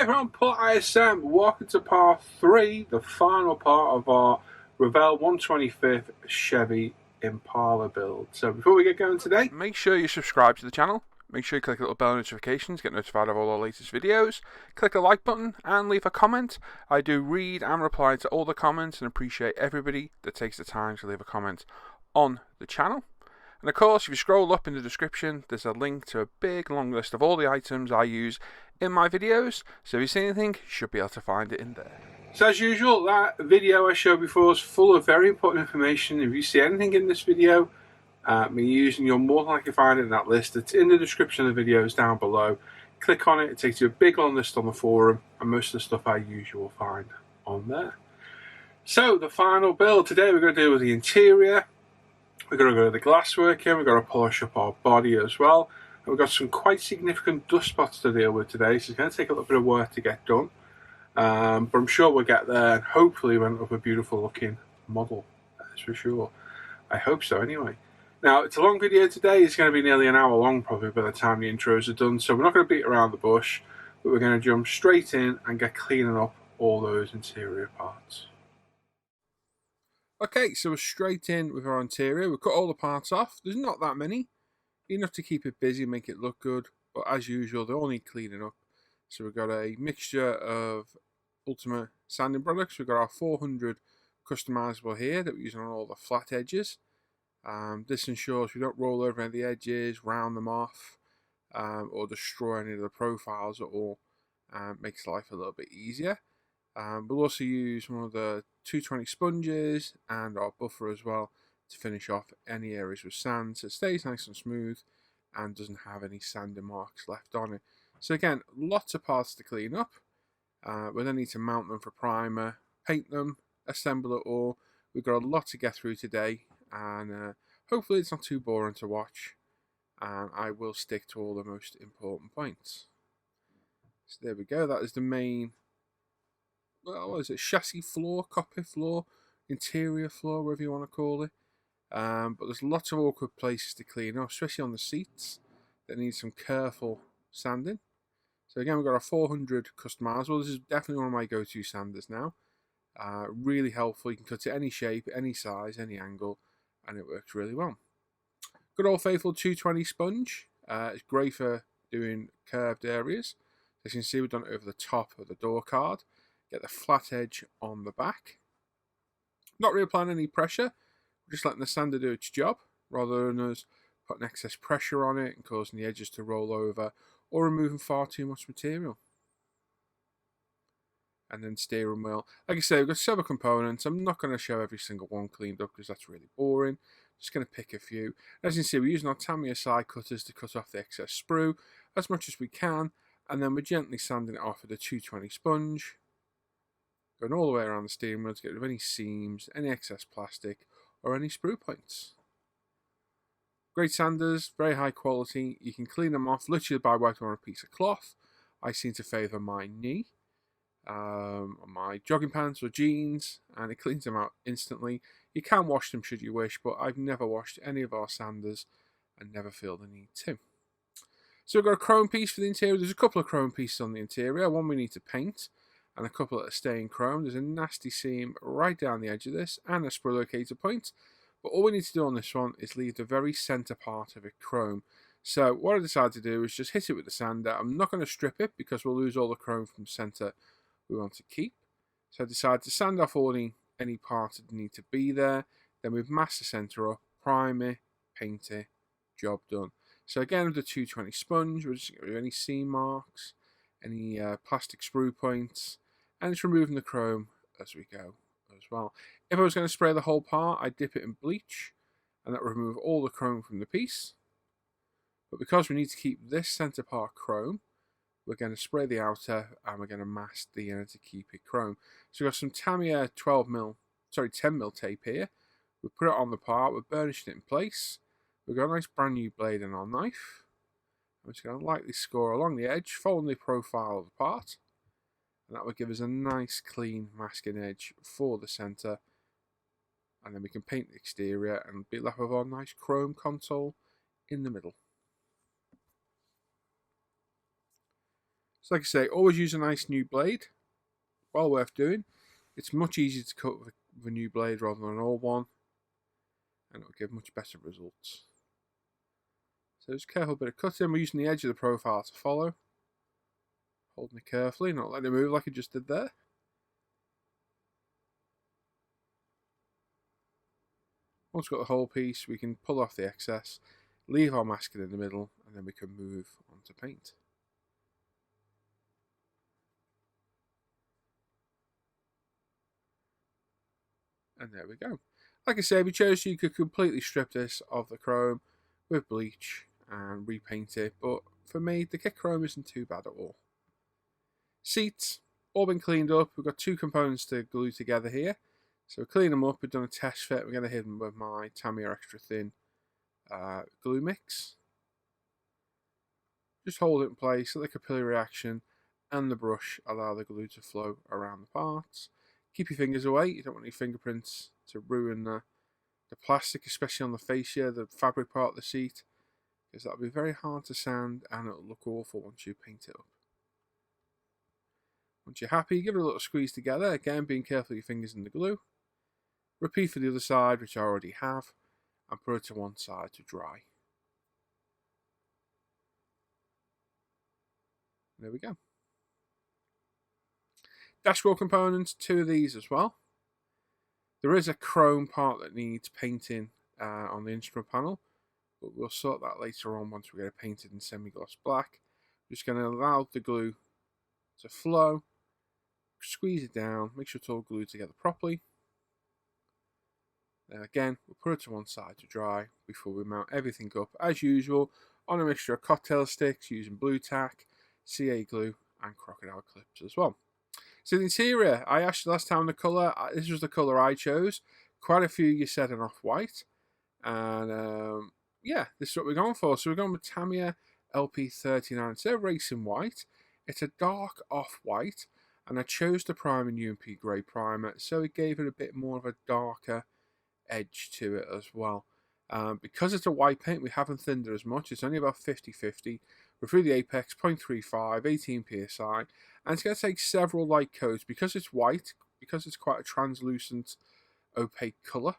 everyone, Paul ISM. Welcome to part 3, the final part of our Revell 125th Chevy Impala build. So before we get going today, make sure you subscribe to the channel. Make sure you click the little bell notifications, get notified of all our latest videos. Click the like button and leave a comment. I do read and reply to all the comments and appreciate everybody that takes the time to leave a comment on the channel. And of course, if you scroll up in the description, there's a link to a big long list of all the items I use in my videos. So if you see anything, you should be able to find it in there. So as usual, that video I showed before is full of very important information. If you see anything in this video, me using, you'll more than likely find it in that list. It's in the description of the videos down below. Click on it, it takes you a big long list on the forum, and most of the stuff I use you will find on there. So the final build today, we're going to deal with the interior. We're going to go to the glasswork here, we've got to polish up our body as well. And we've got some quite significant dust spots to deal with today, so it's going to take a little bit of work to get done. But I'm sure we'll get there, and hopefully we'll end up with a beautiful looking model, that's for sure. I hope so anyway. Now, it's a long video today, it's going to be nearly an hour long probably by the time the intros are done, so we're not going to beat around the bush, but we're going to jump straight in and get cleaning up all those interior parts. Okay, so we're straight in with our interior. We've cut all the parts off. There's not that many. Enough to keep it busy, make it look good. But as usual, they all need cleaning up. So we've got a mixture of Ultimate sanding products. We've got our 400 customizable here that we're using on all the flat edges. This ensures we don't roll over any of the edges, round them off, or destroy any of the profiles at all. Makes life a little bit easier. We'll also use one of the 220 sponges and our buffer as well to finish off any areas with sand so it stays nice and smooth and doesn't have any sanding marks left on it. So again, lots of parts to clean up. We then need to mount them for primer, paint them, assemble it all. We've got a lot to get through today, and hopefully it's not too boring to watch, and I will stick to all the most important points. So there we go, that is the main, well, what is it, chassis floor, cockpit floor, interior floor, whatever you want to call it. But there's lots of awkward places to clean up, especially on the seats that need some careful sanding. So again, we've got our 400 customizable. This is definitely one of my go-to sanders now. Really helpful. You can cut it any shape, any size, any angle, and it works really well. Good old faithful 220 sponge. It's great for doing curved areas. As you can see, we've done it over the top of the door card. Get the flat edge on the back. Not really applying any pressure, just letting the sander do its job, rather than us putting excess pressure on it and causing the edges to roll over or removing far too much material. And then steering wheel. Like I say, we've got several components. I'm not going to show every single one cleaned up because that's really boring. Just going to pick a few. As you can see, we're using our Tamiya side cutters to cut off the excess sprue as much as we can, and then we're gently sanding it off with a 220 sponge. Going all the way around the steering wheel to get rid of any seams, any excess plastic, or any sprue points. Great sanders, very high quality. You can clean them off literally by wiping on a piece of cloth. I seem to favour my knee, on my jogging pants or jeans, and it cleans them out instantly. You can wash them should you wish, but I've never washed any of our sanders and never feel the need to. So we've got a chrome piece for the interior. There's a couple of chrome pieces on the interior. One we need to paint, and a couple that are staying chrome. There's a nasty seam right down the edge of this and a sprue locator point. But all we need to do on this one is leave the very centre part of it chrome. So what I decided to do is just hit it with the sander. I'm not going to strip it because we'll lose all the chrome from the centre we want to keep. So I decided to sand off all any parts that need to be there. Then we've masked the centre up, prime it, paint it, job done. So again with the 220 sponge, we're just getting rid of any seam marks, any plastic sprue points, and it's removing the chrome as we go as well. If I was going to spray the whole part, I'd dip it in bleach, and that will remove all the chrome from the piece. But because we need to keep this centre part chrome, we're going to spray the outer, and we're going to mask the inner to keep it chrome. So we've got some Tamiya 10mm tape here. We put it on the part, we're burnishing it in place. We've got a nice brand new blade in our knife. I'm just going to lightly score along the edge, following the profile of the part. And that will give us a nice clean masking edge for the centre. And then we can paint the exterior and be left with our nice chrome console in the middle. So like I say, always use a nice new blade. Well worth doing. It's much easier to cut with a new blade rather than an old one, and it'll give much better results. So just careful bit of cutting. We're using the edge of the profile to follow. Holding it carefully, not letting it move like it just did there. Once we've got the whole piece, we can pull off the excess, leave our masking in the middle, and then we can move on to paint. And there we go. Like I said, we chose you could completely strip this of the chrome with bleach and repaint it, but for me, the kit chrome isn't too bad at all. Seats, all been cleaned up. We've got two components to glue together here. So we clean them up, we've done a test fit, we're going to hit them with my Tamiya Extra Thin glue mix. Just hold it in place, let the capillary reaction and the brush allow the glue to flow around the parts. Keep your fingers away, you don't want any fingerprints to ruin the plastic, especially on the fascia, the fabric part of the seat, because that'll be very hard to sand and it'll look awful once you paint it up. Once you're happy, give it a little squeeze together, again being careful with your fingers in the glue. Repeat for the other side, which I already have, and put it to one side to dry. There we go. Dashboard components, two of these as well. There is a chrome part that needs painting on the instrument panel, but we'll sort that later on once we get it painted in semi-gloss black. Just going to allow the glue to flow, squeeze it down, make sure it's all glued together properly. Again, we'll put it to one side to dry before we mount everything up as usual on a mixture of cocktail sticks using blue tack, CA glue and crocodile clips as well. So the interior, I asked you last time the colour, this was the colour I chose. Quite a few you said an off-white, and yeah, this is what we're going for. So we're going with Tamiya LP39. Instead of racing white, it's a dark off-white, and I chose the primer in UMP grey primer, so it gave it a bit more of a darker edge to it as well. Because it's a white paint, we haven't thinned it as much. It's only about 50-50. We're through the apex, 0.35, 18 psi, and it's going to take several light coats because it's white, because it's quite a translucent, opaque colour.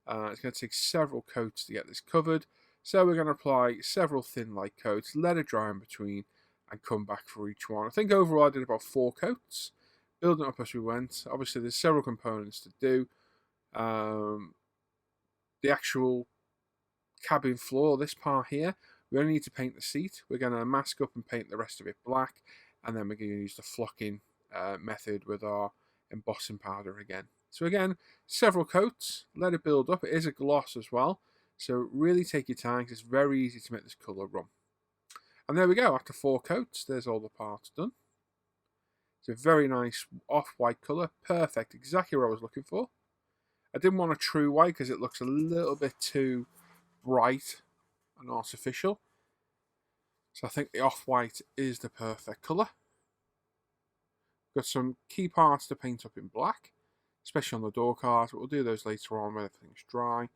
It's going to take several coats to get this covered. So we're going to apply several thin light coats, let it dry in between, and come back for each one. I think overall I did about 4 coats, building it up as we went. Obviously there's several components to do. The actual cabin floor, this part here, we only need to paint the seat. We're going to mask up and paint the rest of it black, and then we're going to use the flocking method with our embossing powder again. So again, several coats, let it build up. It is a gloss as well, so really take your time because it's very easy to make this colour run. And there we go, after 4 coats, there's all the parts done. It's a very nice off-white colour, perfect, exactly what I was looking for. I didn't want a true white because it looks a little bit too bright and artificial. So I think the off-white is the perfect colour. Got some key parts to paint up in black, especially on the door cards, but we'll do those later on when everything's dry.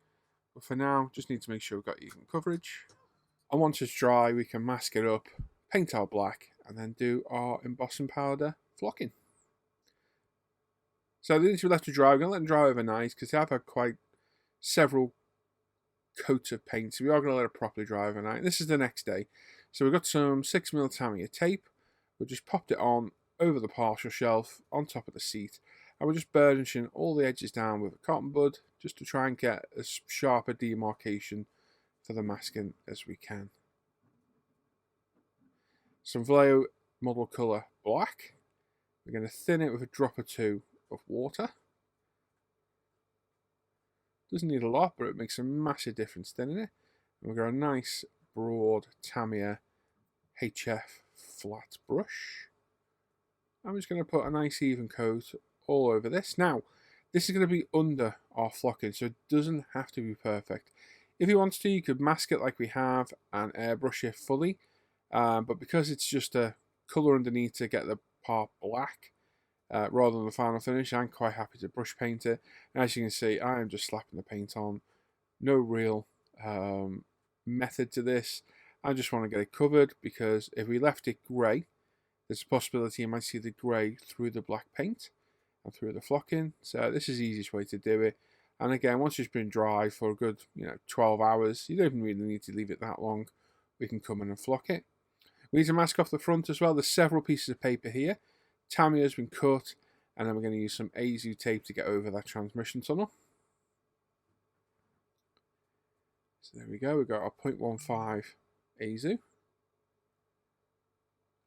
But for now, just need to make sure we've got even coverage. And once it's dry, we can mask it up, paint our black, and then do our embossing powder flocking. So these two left to dry. We're going to let them dry overnight because they have had quite several coats of paint. So we are going to let it properly dry overnight. This is the next day. So we've got some 6mm Tamiya tape. We've just popped it on over the partial shelf on top of the seat. And we're just burnishing all the edges down with a cotton bud just to try and get as sharp a demarcation for the masking as we can. Some Vallejo model colour black. We're going to thin it with a drop or two of water. Doesn't need a lot, but it makes a massive difference thinning it. And we've got a nice broad Tamiya HF flat brush. I'm just going to put a nice even coat all over this. Now, this is going to be under our flocking, so it doesn't have to be perfect. If you want to, you could mask it like we have and airbrush it fully. But because it's just a colour underneath to get the part black, rather than the final finish, I'm quite happy to brush paint it. And as you can see, I am just slapping the paint on. No real method to this. I just want to get it covered because if we left it grey, there's a possibility you might see the grey through the black paint and through the flocking. So this is the easiest way to do it. And again, once it's been dry for a good 12 hours, you don't even really need to leave it that long. We can come in and flock it. We need to mask off the front as well. There's several pieces of paper here. Tamiya has been cut, and then we're going to use some AZU tape to get over that transmission tunnel. So there we go, we've got our 0.15 AZU.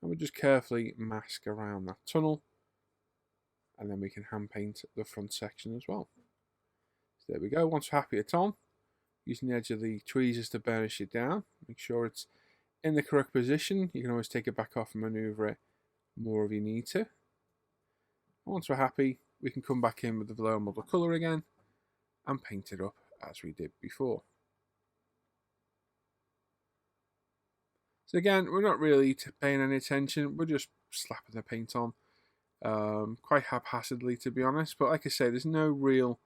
And we'll just carefully mask around that tunnel, and then we can hand paint the front section as well. So there we go. Once we're happy it's on, using the edge of the tweezers to burnish it down, make sure it's in the correct position. You can always take it back off and maneuver it more if you need to. Once we're happy, we can come back in with the lower model colour again and paint it up as we did before. So again, we're not really paying any attention, we're just slapping the paint on quite haphazardly, to be honest. But like I say, there's no real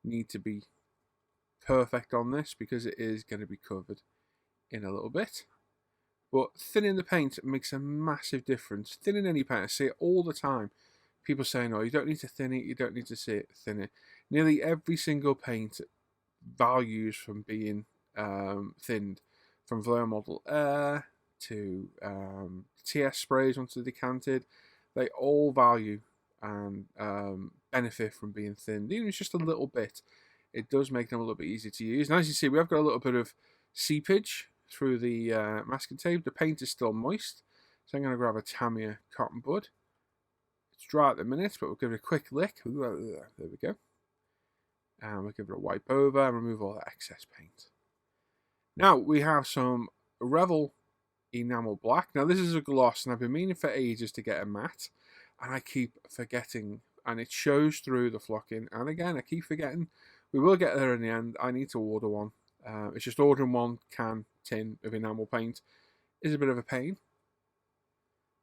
need to be perfect on this because it is going to be covered in a little bit. But thinning the paint makes a massive difference. Thinning any paint, I see it all the time. People saying, oh, you don't need to thin it, you don't need to thin it. Nearly every single paint values from being thinned, from Velour Model Air to TS sprays once they're decanted. They all value and benefit from being thinned. Even if it's just a little bit, it does make them a little bit easier to use. And as you see, we have got a little bit of seepage through the masking tape. The paint is still moist, so I'm going to grab a Tamiya cotton bud. It's dry at the minute, but we'll give it a quick lick. There we go. And we'll give it a wipe over and remove all the excess paint. Now we have some Revell enamel black. Now this is a gloss, and I've been meaning for ages to get a matte, and I keep forgetting, and it shows through the flocking. And again, I keep forgetting. We will get there in the end. I need to order one. It's just ordering one tin of enamel paint is a bit of a pain,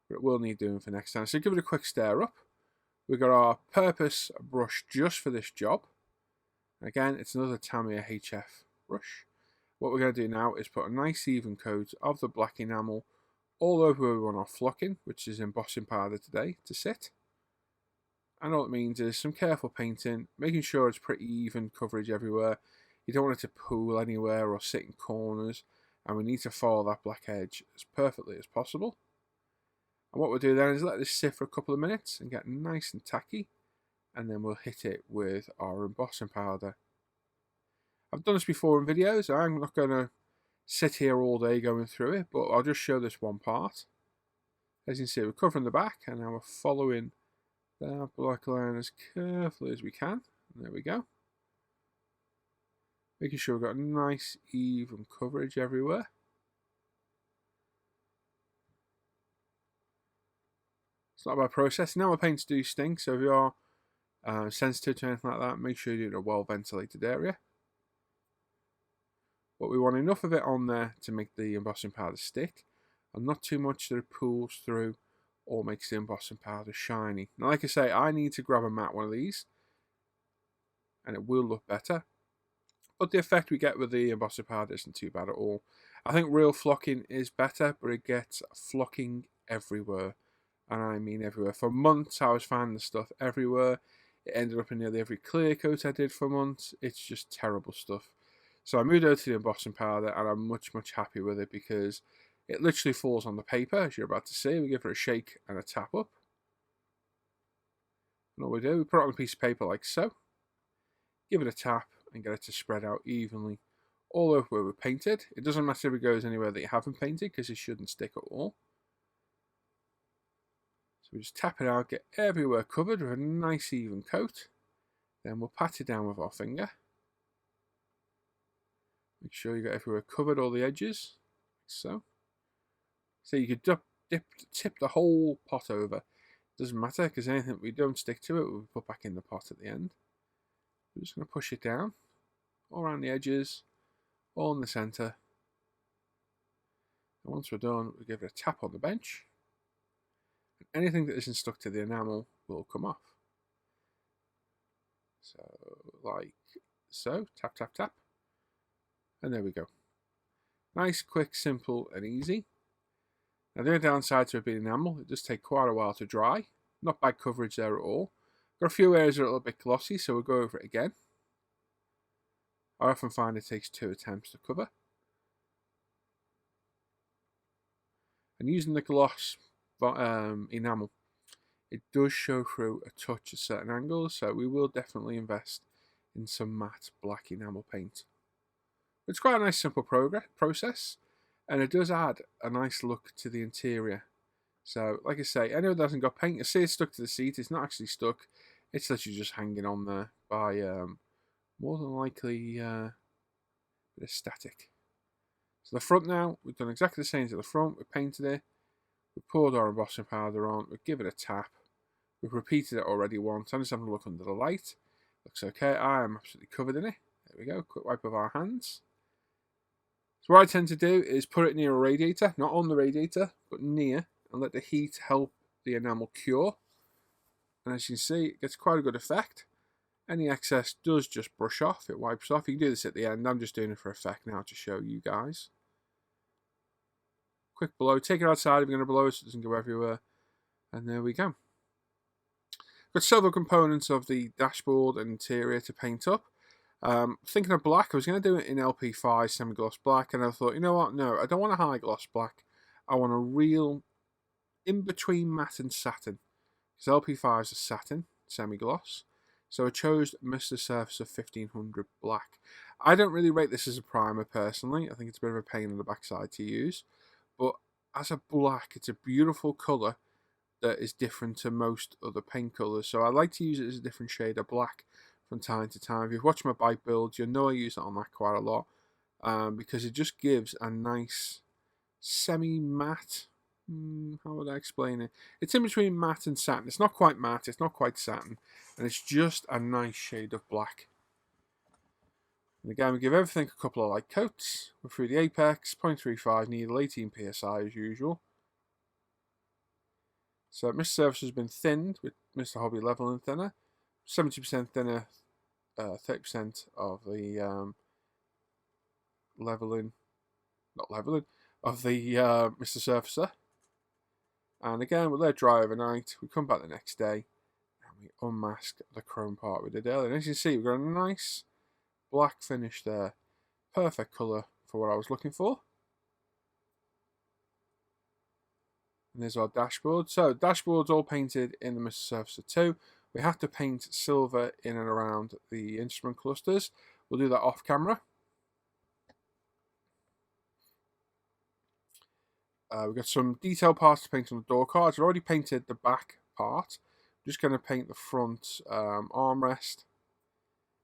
but it will need doing for next time. So give it a quick stir up. We've got our purpose brush just for this job. Again, it's another Tamiya HF brush. What we're going to do now is put a nice even coat of the black enamel all over where we want our flocking, which is embossing powder today, to sit. And all it means is some careful painting, making sure it's pretty even coverage everywhere. You don't want it to pool anywhere or sit in corners, and we need to follow that black edge as perfectly as possible. And what we'll do then is let this sit for a couple of minutes and get nice and tacky, and then we'll hit it with our embossing powder. I've done this before in videos. I'm not going to sit here all day going through it, but I'll just show this one part. As you can see, we're covering the back, and now we're following the black line as carefully as we can. And there we go. Making sure we've got a nice even coverage everywhere. It's not a bad process. Now our paints do stink, so if you are sensitive to anything like that, make sure you're in a well ventilated area. But we want enough of it on there to make the embossing powder stick, and not too much that it pools through or makes the embossing powder shiny. Now, like I say, I need to grab a matte one of these, and it will look better. But the effect we get with the embossing powder isn't too bad at all. I think real flocking is better, but it gets flocking everywhere. And I mean everywhere. For months, I was finding the stuff everywhere. It ended up in nearly every clear coat I did for months. It's just terrible stuff. So I moved over to the embossing powder, and I'm much, much happy with it because it literally falls on the paper, as you're about to see. We give it a shake and a tap up. And all we do, we put it on a piece of paper like so. Give it a tap and get it to spread out evenly all over where we painted. It doesn't matter if it goes anywhere that you haven't painted because it shouldn't stick at all. So we just tap it out, get everywhere covered with a nice even coat. Then we'll pat it down with our finger. Make sure you got everywhere covered, all the edges, like so. So you could tip the whole pot over. Doesn't matter because anything we don't stick to it, we'll put back in the pot at the end. We're just going to push it down, all around the edges, all in the centre. And once we're done, we give it a tap on the bench. And anything that isn't stuck to the enamel will come off. So, like so, tap, tap, tap. And there we go. Nice, quick, simple, and easy. Now the only downside to it being enamel, it does take quite a while to dry. Not bad coverage there at all. Got a few areas that are a little bit glossy, so we'll go over it again. I often find it takes 2 attempts to cover. And using the gloss enamel, it does show through a touch at certain angles, so we will definitely invest in some matte black enamel paint. It's quite a nice simple process, and it does add a nice look to the interior. So, like I say, anyone that hasn't got paint, you see it's stuck to the seat. It's not actually stuck. It's literally just hanging on there by, more than likely, a bit of static. So the front now, we've done exactly the same to the front. We've painted it. We've poured our embossing powder on. We've given it a tap. We've repeated it already once. I'm just having a look under the light. Looks okay. I am absolutely covered in it. There we go. Quick wipe of our hands. So what I tend to do is put it near a radiator. Not on the radiator, but near. And let the heat help the enamel cure. And as you can see, it gets quite a good effect. Any excess does just brush off. It wipes off. You can do this at the end. I'm just doing it for effect now to show you guys. Quick blow. Take it outside if you're going to blow it so it doesn't go everywhere. And there we go. Got several components of the dashboard and interior to paint up. Thinking of black, I was going to do it in LP5 semi-gloss black, and I thought, you know what, no, I don't want a high gloss black. I want a real in-between matte and satin. Because LP5 is a satin semi-gloss. So I chose Mr. Surfacer 1500 black. I don't really rate this as a primer personally. I think it's a bit of a pain in the backside to use. But as a black, it's a beautiful colour that is different to most other paint colours. So I like to use it as a different shade of black from time to time. If you've watched my bike builds, you'll know I use it on that quite a lot. Because it just gives a nice semi-matte, how would I explain it? It's in between matte and satin. It's not quite matte, it's not quite satin. And it's just a nice shade of black. And again, we give everything a couple of light coats. We're through the apex, 0.35 needle, 18 psi as usual. So Mr. Surface has been thinned with Mr. Hobby Leveling Thinner. 70% thinner, 30% of the of the Mr. Surfacer. And again, we let it dry overnight. We come back the next day and we unmask the chrome part we did earlier. And as you can see, we've got a nice black finish there. Perfect colour for what I was looking for. And there's our dashboard. So dashboard's all painted in the Mr. Surfacer 2. We have to paint silver in and around the instrument clusters. We'll do that off camera. We've got some detail parts to paint on the door cards. I've already painted the back part. I'm just going to paint the front armrest.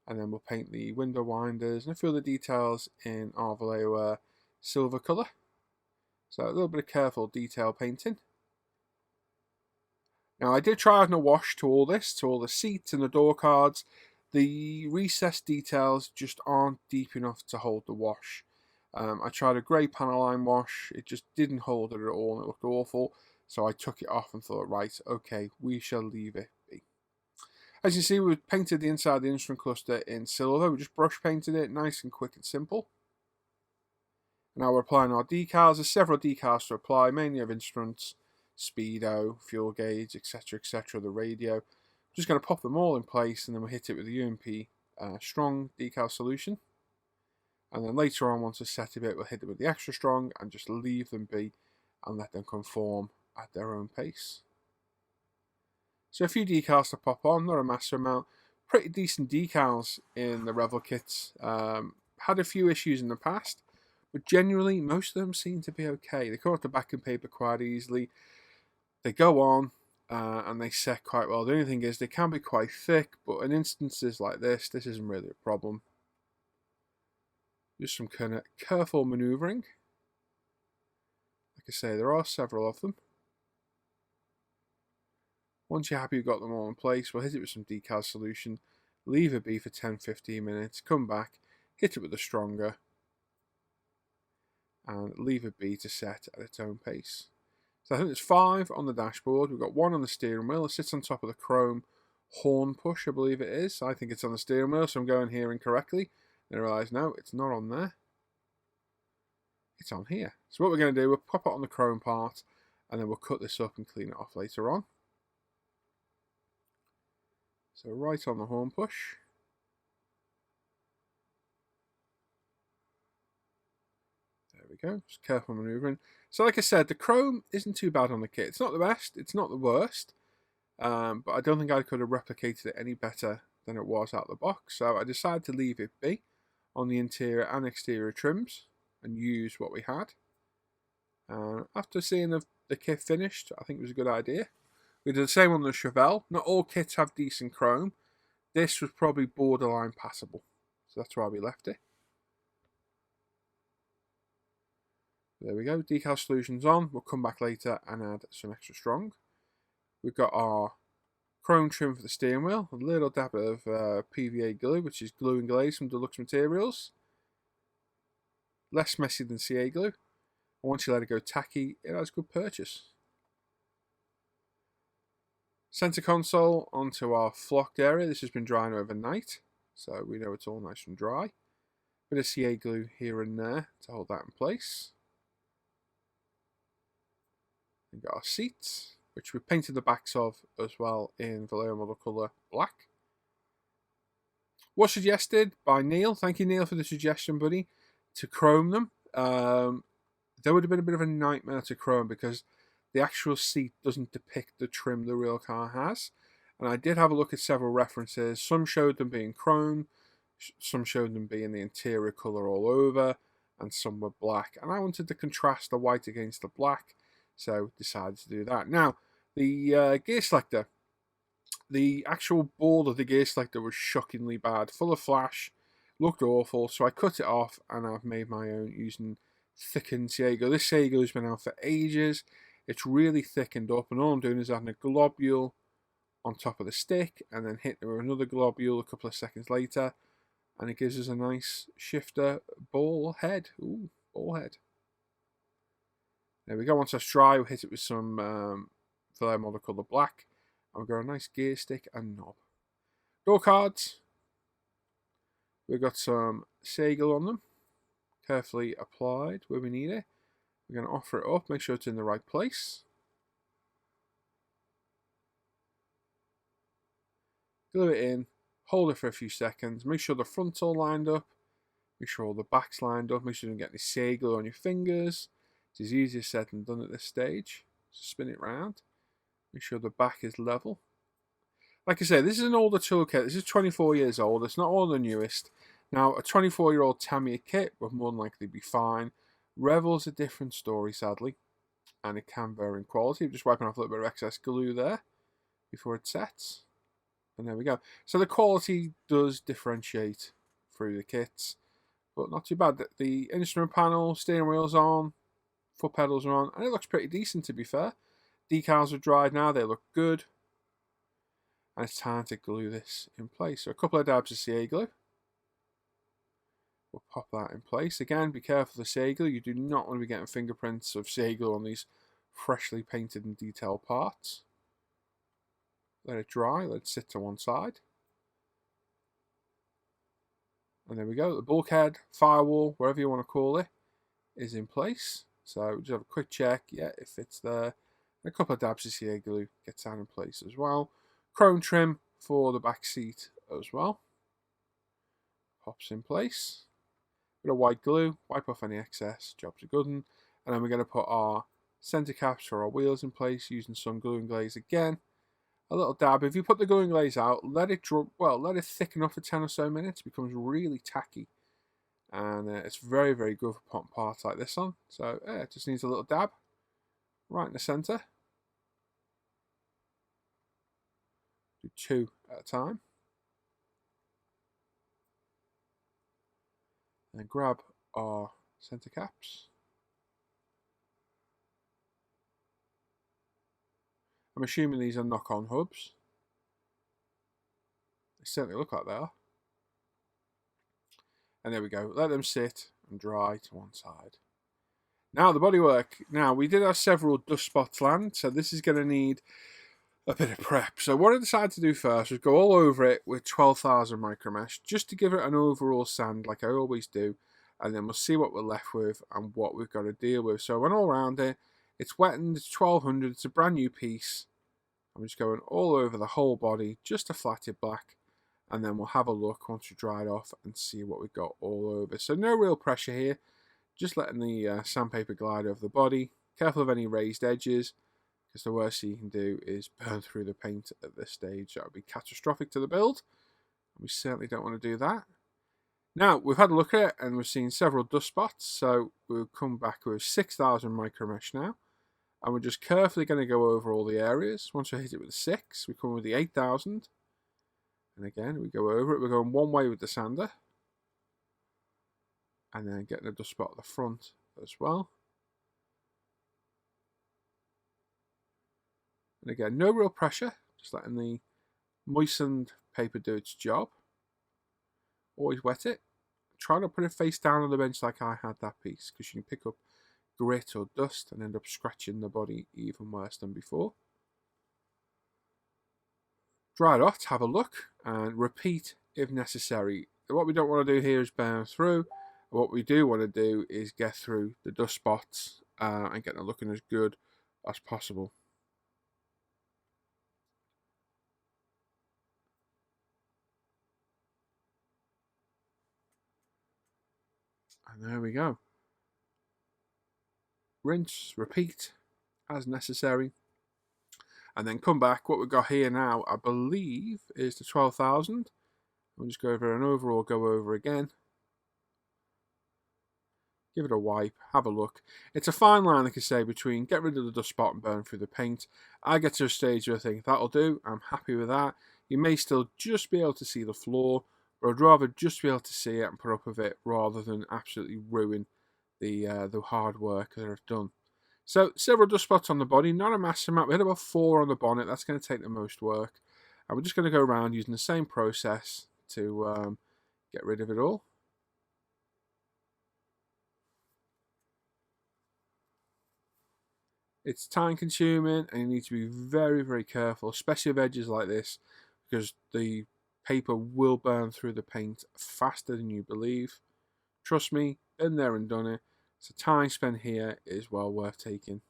And then we'll paint the window winders and a few other details in our Vallejo silver colour. So a little bit of careful detail painting. Now I did try adding a wash to all this, to all the seats and the door cards. The recessed details just aren't deep enough to hold the wash. I tried a grey panel line wash, it just didn't hold it at all and it looked awful. So I took it off and thought, right, okay, we shall leave it be. As you see, we've painted the inside of the instrument cluster in silver. We just brush painted it, nice and quick and simple. Now we're applying our decals. There's several decals to apply, mainly of instruments, speedo, fuel gauge, etc, etc, the radio. Just going to pop them all in place and then we'll hit it with the UMP strong decal solution. And then later on, once it's set a bit, we'll hit it with the extra strong and just leave them be and let them conform at their own pace. So a few decals to pop on, not a massive amount. Pretty decent decals in the Revell kits. Had a few issues in the past, but generally most of them seem to be okay. They come off the backing paper quite easily. They go on and they set quite well. The only thing is they can be quite thick, but in instances like this isn't really a problem. Just some kind of careful manoeuvring. Like I say, there are several of them. Once you're happy you've got them all in place, we'll hit it with some decal solution, leave it be for 10-15 minutes, come back, hit it with a stronger, and leave it be to set at its own pace. So I think there's 5 on the dashboard. We've got 1 on the steering wheel. It sits on top of the chrome horn push, I believe it is. I think it's on the steering wheel, so I'm going here incorrectly. And I realise, no, it's not on there. It's on here. So what we're going to do, we'll pop it on the chrome part, and then we'll cut this up and clean it off later on. So right on the horn push. There we go, just careful manoeuvring. So like I said, the chrome isn't too bad on the kit. It's not the best, it's not the worst, but I don't think I could have replicated it any better than it was out of the box. So I decided to leave it be on the interior and exterior trims and use what we had. After seeing the kit finished, I think it was a good idea. We did the same on the Revell. Not all kits have decent chrome. This was probably borderline passable, so that's why we left it. There we go, decal solutions on. We'll come back later and add some extra strong. We've got our chrome trim for the steering wheel, a little dab of PVA glue, which is glue and glaze from Deluxe Materials. Less messy than CA glue. And once you let it go tacky, it has good purchase. Center console onto our flocked area. This has been drying overnight, so we know it's all nice and dry. Bit of CA glue here and there to hold that in place. We've got our seats, which we painted the backs of as well in Vallejo model colour black. Was suggested by Neil. Thank you, Neil, for the suggestion, buddy, to chrome them. There would have been a bit of a nightmare to chrome because the actual seat doesn't depict the trim the real car has. And I did have a look at several references. Some showed them being chrome, some showed them being the interior colour all over, and some were black. And I wanted to contrast the white against the black, so decided to do that. Now, the gear selector, the actual ball of the gear selector was shockingly bad, full of flash, looked awful, so I cut it off and I've made my own using thickened Sago. This Sago has been out for ages. It's really thickened up, and all I'm doing is adding a globule on top of the stick and then hitting it with another globule a couple of seconds later, and it gives us a nice shifter ball head. Ooh, ball head. There we go. Once that's dry, we'll hit it with some Vallejo model colour black, and we've got a nice gear stick and knob. Door cards. We've got some Sago on them, carefully applied where we need it. We're going to offer it up, make sure it's in the right place. Glue it in, hold it for a few seconds, make sure the front's all lined up, make sure all the back's lined up, make sure you don't get any Sago on your fingers. It's easier said than done at this stage. So spin it round, make sure the back is level. Like I say, this is an older toolkit. This is 24 years old. It's not all the newest. Now, a 24-year-old Tamiya kit would more than likely be fine. Revell's a different story, sadly, and it can vary in quality. I'm just wiping off a little bit of excess glue there before it sets. And there we go. So the quality does differentiate through the kits, but not too bad. The instrument panel, steering wheel's on, foot pedals are on, and it looks pretty decent, to be fair. Decals are dried now, they look good. And it's time to glue this in place. So a couple of dabs of CA glue. We'll pop that in place. Again, be careful of the CA glue. You do not want to be getting fingerprints of CA glue on these freshly painted and detailed parts. Let it dry, let it sit to one side. And there we go. The Bulkhead Firewall, whatever you want to call it, is in place. So just have a quick check. Yeah, it fits there. And a couple of dabs of CA glue gets that in place as well. Chrome trim for the back seat as well. Pops in place. Bit of white glue, wipe off any excess, job's a good one. And then we're going to put our center caps for our wheels in place using some glue and glaze again. A little dab. If you put the glue and glaze out, let it thicken up for 10 or so minutes. It becomes really tacky. And it's very, very good for putting parts like this on. So it just needs a little dab right in the center. Do 2 at a time. And then grab our center caps. I'm assuming these are knock-on hubs. They certainly look like they are. And there we go. Let them sit and dry to one side. Now the bodywork. Now we did have several dust spots land, so this is going to need a bit of prep. So what I decided to do first was go all over it with 12,000 micromesh, just to give it an overall sand like I always do, and then we'll see what we're left with and what we've got to deal with. So I went all around it. It's wetted, it's 1200, it's a brand new piece. I'm just going all over the whole body, just to flat it black, and then we'll have a look once we dry it off and see what we've got all over. So no real pressure here, just letting the sandpaper glide over the body. Careful of any raised edges, because the worst you can do is burn through the paint at this stage. That would be catastrophic to the build. We certainly don't want to do that. Now, we've had a look at it and we've seen several dust spots, so we'll come back with 6000 micromesh now. And we're just carefully going to go over all the areas. Once we hit it with the 6, we come with the 8000. And again, we go over it. We're going one way with the sander. And then getting a dust spot at the front as well. And again, no real pressure, just letting the moistened paper do its job. Always wet it. Try not to put it face down on the bench like I had that piece, because you can pick up grit or dust and end up scratching the body even worse than before. Dry it off, have a look, and repeat if necessary. What we don't want to do here is burn through. What we do want to do is get through the dust spots and get them looking as good as possible. And there we go. Rinse, repeat as necessary, and then come back. What we've got here now, I believe, is the 12,000. We'll just go over and overall go over again. Give it a wipe, have a look. It's a fine line, like I say, between get rid of the dust spot and burn through the paint. I get to a stage where I think that'll do. I'm happy with that. You may still just be able to see the floor, but I'd rather just be able to see it and put up with it rather than absolutely ruin the hard work that I've done. So several dust spots on the body, not a massive amount. We had about 4 on the bonnet. That's going to take the most work. And we're just going to go around using the same process to get rid of it all. It's time consuming and you need to be very, very careful, especially with edges like this, because the paper will burn through the paint faster than you believe. Trust me, been there and done it. So time spent here is well worth taking.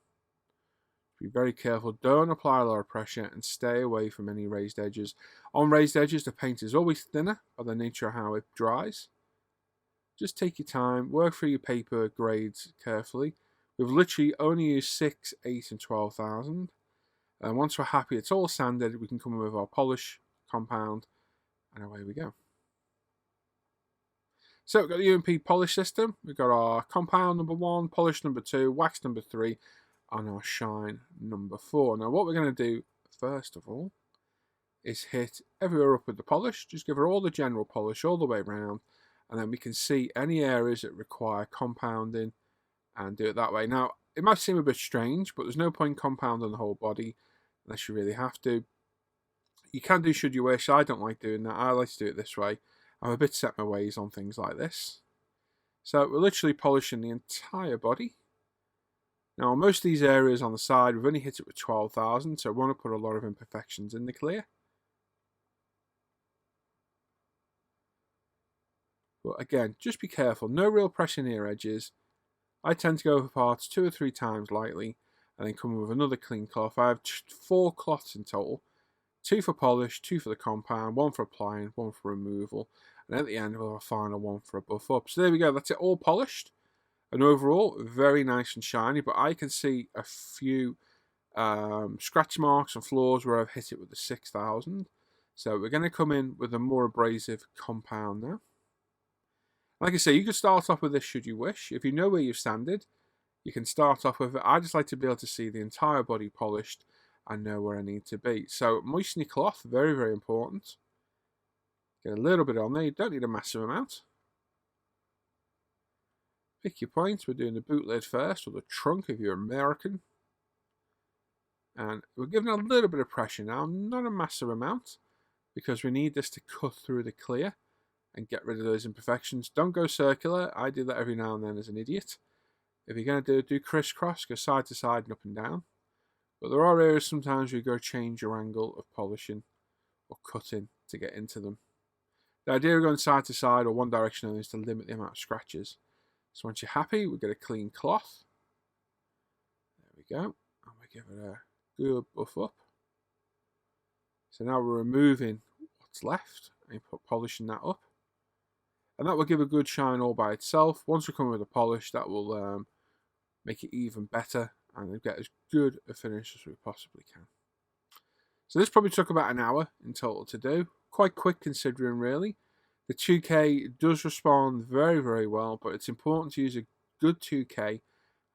Be very careful, don't apply a lot of pressure and stay away from any raised edges. On raised edges, the paint is always thinner by the nature of how it dries. Just take your time, work through your paper grades carefully. We've literally only used 6, 8 and 12,000. And once we're happy it's all sanded, we can come in with our polish compound and away we go. So we've got the UMP polish system. We've got our compound number 1, polish number 2, wax number 3, and our shine number 4. Now what we're going to do first of all is hit everywhere up with the polish. Just give her all the general polish all the way around, and then we can see any areas that require compounding and do it that way. Now it might seem a bit strange, but there's no point compounding the whole body unless you really have to. You can do should you wish. I don't like doing that. I like to do it this way. I'm a bit set my ways on things like this. So we're literally polishing the entire body. Now on most of these areas on the side, we've only hit it with 12,000, so we want to put a lot of imperfections in the clear. But again, just be careful. No real pressure near edges. I tend to go over parts 2 or 3 times lightly and then come in with another clean cloth. I have 4 cloths in total. 2 for polish, 2 for the compound, 1 for applying, 1 for removal, and at the end we'll have a final 1 for a buff up. So there we go, that's it all polished, and overall very nice and shiny, but I can see a few scratch marks and flaws where I've hit it with the 6000. So we're going to come in with a more abrasive compound now. Like I say, you could start off with this should you wish. If you know where you've sanded, you can start off with it. I just like to be able to see the entire body polished and know where I need to be. So moisten your cloth, very, very important. Get a little bit on there, you don't need a massive amount. Pick your points, we're doing the boot lid first, or the trunk if you're American. And we're giving a little bit of pressure now, not a massive amount, because we need this to cut through the clear and get rid of those imperfections. Don't go circular, I do that every now and then as an idiot. If you're going to do crisscross, go side to side and up and down. But there are areas sometimes where you go change your angle of polishing or cutting to get into them. The idea of going side to side or one direction only is to limit the amount of scratches. So once you're happy, we get a clean cloth. There we we go. And we give it a good buff up. So now we're removing what's left and polishing that up. And that will give a good shine all by itself. Once we come with a polish, that will make it even better and get as good a finish as we possibly can. So this probably took about an hour in total to do. Quite quick considering, really. The 2K does respond very, very well, but it's important to use a good 2K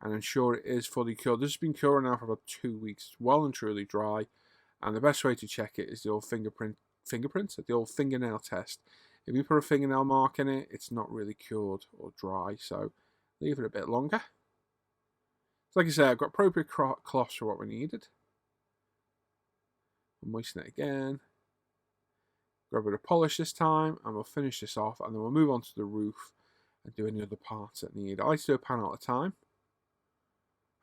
and ensure it is fully cured. This has been curing now for about 2 weeks. It's well and truly dry, and the best way to check it is the old the old fingernail test. If you put a fingernail mark in it, it's not really cured or dry, so leave it a bit longer. So like I said, I've got appropriate cloths for what we needed. We'll moisten it again. Grab a bit of polish this time, and we'll finish this off, and then we'll move on to the roof and do any other parts that need. I like to do a panel at a time.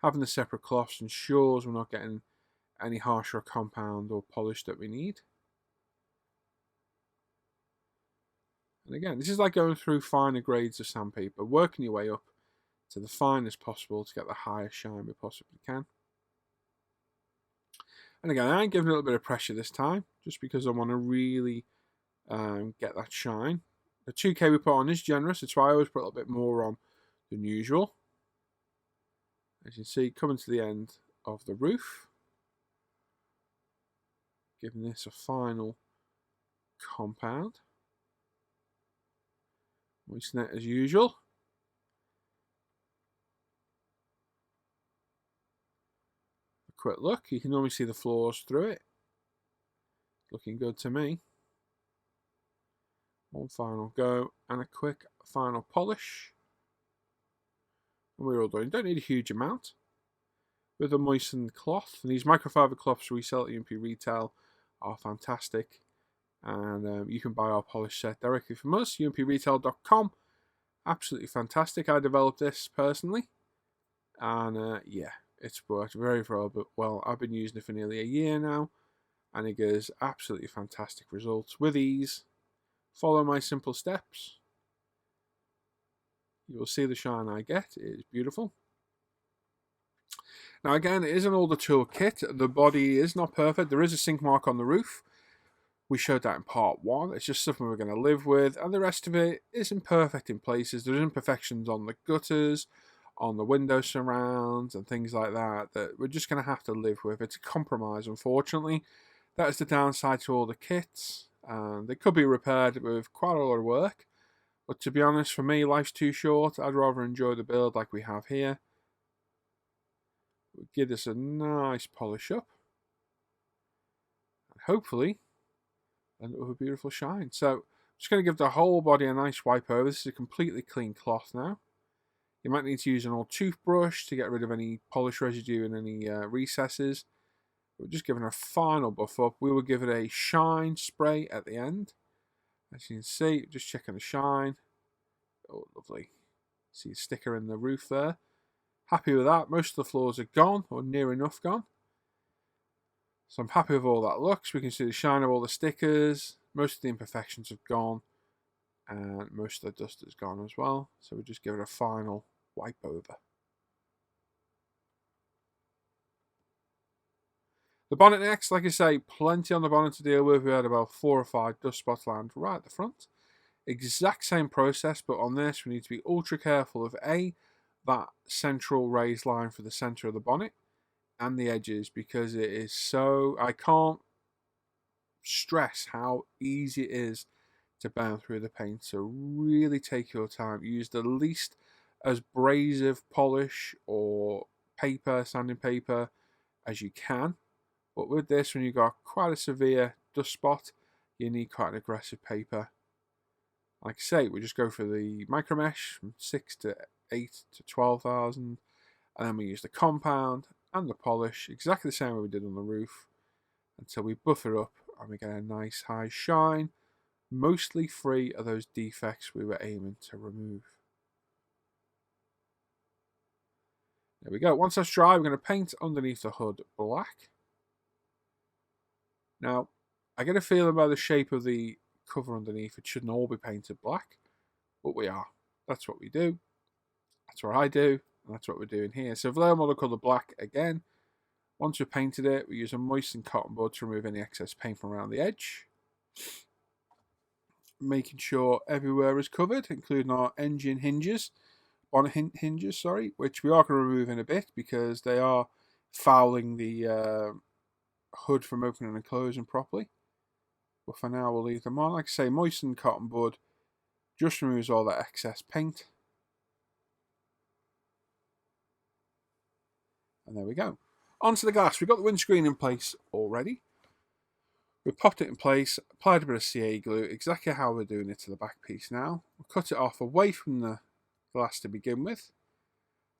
Having the separate cloths ensures we're not getting any harsher compound or polish that we need. And again, this is like going through finer grades of sandpaper, working your way up to the finest possible to get the highest shine we possibly can. And again, I ain't giving a little bit of pressure this time, just because I want to really get that shine. The 2K we put on is generous, that's why I always put a little bit more on than usual. As you can see, coming to the end of the roof, giving this a final compound. Moisten it as usual. A quick look, you can normally see the flaws through it. Looking good to me. One final go and a quick final polish. And we're all done. You don't need a huge amount. With a moistened cloth, and these microfiber cloths we sell at UMP Retail are fantastic. And you can buy our polish set directly from us, umpretail.com. Absolutely fantastic. I developed this personally, and yeah, it's worked very, very well. I've been using it for nearly a year now, and it gives absolutely fantastic results. With ease, follow my simple steps. You will see the shine I get. It is beautiful. Now again, it is an older tool kit. The body is not perfect. There is a sink mark on the roof. We showed that in part 1. It's just something we're going to live with, and the rest of it is imperfect in places. There's imperfections on the gutters, on the window surrounds, and things like that that we're just going to have to live with. It's a compromise, unfortunately. That is the downside to all the kits. They could be repaired with quite a lot of work, but to be honest, for me, life's too short. I'd rather enjoy the build like we have here. We'll give this a nice polish up, and hopefully end up with a beautiful shine. So I'm just going to give the whole body a nice wipe over. This is a completely clean cloth now. You might need to use an old toothbrush to get rid of any polish residue in any recesses. We're just giving a final buff up. We will give it a shine spray at the end. As you can see, just checking the shine. Oh, lovely. See the sticker in the roof there. Happy with that. Most of the flaws are gone, or near enough gone. So I'm happy with all that looks. We can see the shine of all the stickers. Most of the imperfections have gone, and most of the dust has gone as well. So we'll just give it a final wipe over. The bonnet next, like I say, plenty on the bonnet to deal with. We had about 4 or 5 dust spots land right at the front. Exact same process, but on this we need to be ultra careful of that central raised line for the center of the bonnet and the edges, because it is so, I can't stress how easy it is to burn through the paint. So really take your time. Use the least abrasive polish or paper, sanding paper, as you can. But with this, when you've got quite a severe dust spot, you need quite an aggressive paper. Like I say, we just go for the micro mesh from 6 to 8 to 12,000, and then we use the compound and the polish exactly the same way we did on the roof until we buff it up and we get a nice high shine, mostly free of those defects we were aiming to remove. There we go. Once that's dry, we're going to paint underneath the hood black. Now, I get a feeling by the shape of the cover underneath, it shouldn't all be painted black, but we are. That's what we do. That's what I do. And that's what we're doing here. So Vallejo model colour black again. Once we've painted it, we use a moistened cotton bud to remove any excess paint from around the edge. Making sure everywhere is covered, including our engine hinges, bonnet hinges, sorry, which we are going to remove in a bit because they are fouling the hood from opening and closing properly. But for now, we'll leave them on. Like I say, moistened cotton bud just removes all that excess paint. And there we go. Onto the glass. We've got the windscreen in place already. We've popped it in place, applied a bit of CA glue, exactly how we're doing it to the back piece now. We'll cut it off away from the glass to begin with.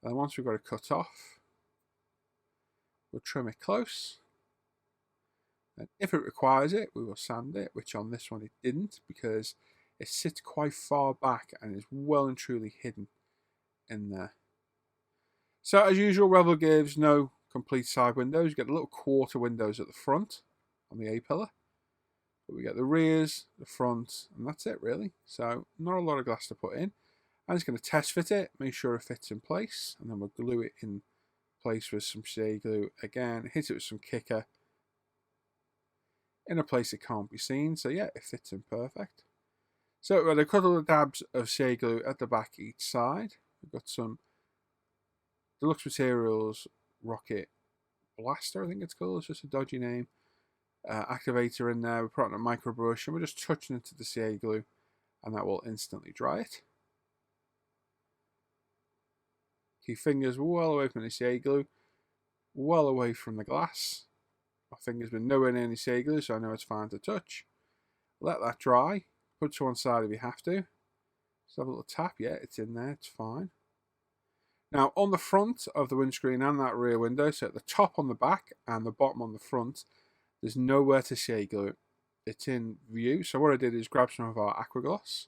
And once we've got it cut off, we'll trim it close. And if it requires it, we will sand it, which on this one it didn't because it sits quite far back and is well and truly hidden in there. So as usual, Revell gives no complete side windows. You get the little quarter windows at the front on the A-pillar. But we get the rears, the front, and that's it really. So not a lot of glass to put in. I'm just going to test fit it, make sure it fits in place, and then we'll glue it in place with some CA glue again, hit it with some kicker in a place it can't be seen. So yeah, it fits in perfect. So we've got a couple of dabs of CA glue at the back each side. We've got some Deluxe Materials Rocket Blaster, I think it's called. It's just a dodgy name. Activator in there. We're putting a micro brush and we're just touching it to the CA glue, and that will instantly dry it. Keep fingers well away from the CA glue, well away from the glass. My finger's been nowhere near any CA glue, so I know it's fine to touch. Let that dry. Put it to one side if you have to. Just have a little tap. Yeah, it's in there. It's fine. Now, on the front of the windscreen and that rear window, so at the top on the back and the bottom on the front, there's nowhere to CA glue it. It's in view. So what I did is grab some of our aqua gloss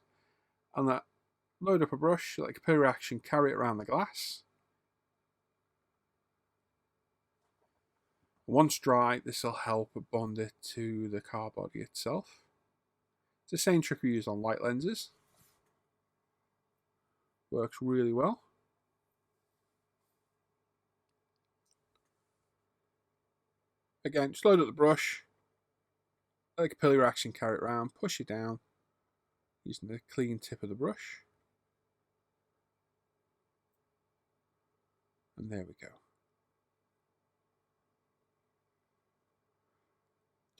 and load up a brush, like a capillary action, carry it around the glass. Once dry, this will help bond it to the car body itself. It's the same trick we use on light lenses. Works really well. Again, just load up the brush, let the capillary action carry it around, push it down using the clean tip of the brush. And there we go.